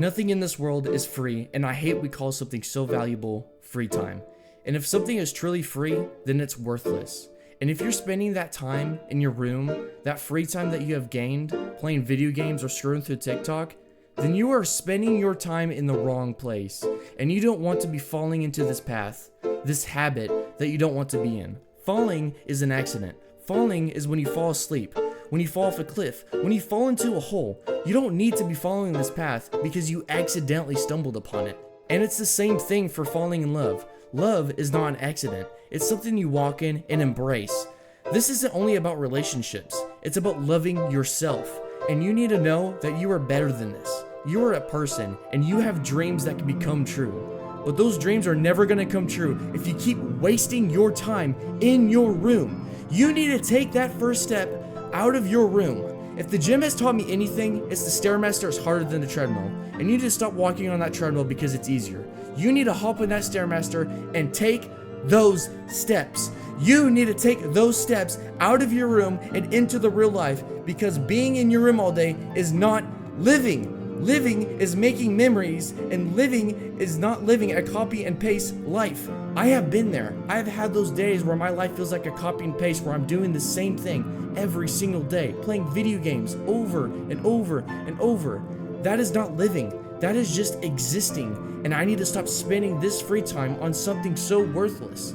Nothing in this world is free, and I hate we call something so valuable free time. And if something is truly free, then it's worthless. And if you're spending that time in your room, that free time that you have gained, playing video games or scrolling through TikTok, then you are spending your time in the wrong place. And you don't want to be falling into this path, this habit that you don't want to be in. Falling is an accident. Falling is when you fall asleep, when you fall off a cliff, when you fall into a hole. You don't need to be following this path because you accidentally stumbled upon it. And it's the same thing for falling in love. Love is not an accident. It's something you walk in and embrace. This isn't only about relationships. It's about loving yourself. And you need to know that you are better than this. You are a person and you have dreams that can become true. But those dreams are never going to come true if you keep wasting your time in your room. You need to take that first step out of your room. If the gym has taught me anything, it's the Stairmaster is harder than the treadmill. And you need to stop walking on that treadmill because it's easier. You need to hop on that Stairmaster and take those steps. You need to take those steps out of your room and into the real life, because being in your room all day is not living. Living is making memories, and living is not living a copy and paste life. I have been there. I have had those days where my life feels like a copy and paste, where I'm doing the same thing every single day, playing video games over and over and over. That is not living. That is just existing. And I need to stop spending this free time on something so worthless.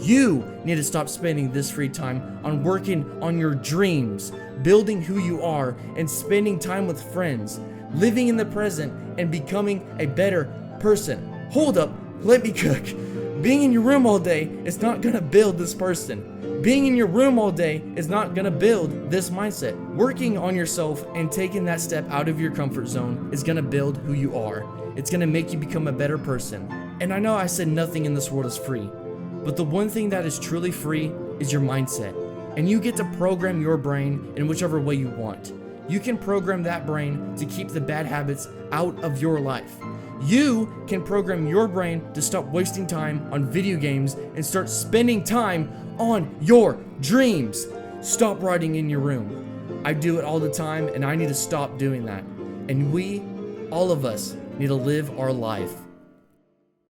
You need to stop spending this free time on working on your dreams, building who you are, and spending time with friends, living in the present and becoming a better person. Hold up, let me cook. Being in your room all day is not gonna build this person. Being in your room all day is not gonna build this mindset. Working on yourself and taking that step out of your comfort zone is gonna build who you are. It's gonna make you become a better person. And I know I said nothing in this world is free, but the one thing that is truly free is your mindset. And you get to program your brain in whichever way you want. You can program that brain to keep the bad habits out of your life. You can program your brain to stop wasting time on video games and start spending time on your dreams. Stop writing in your room. I do it all the time, and I need to stop doing that. And we, all of us, need to live our life.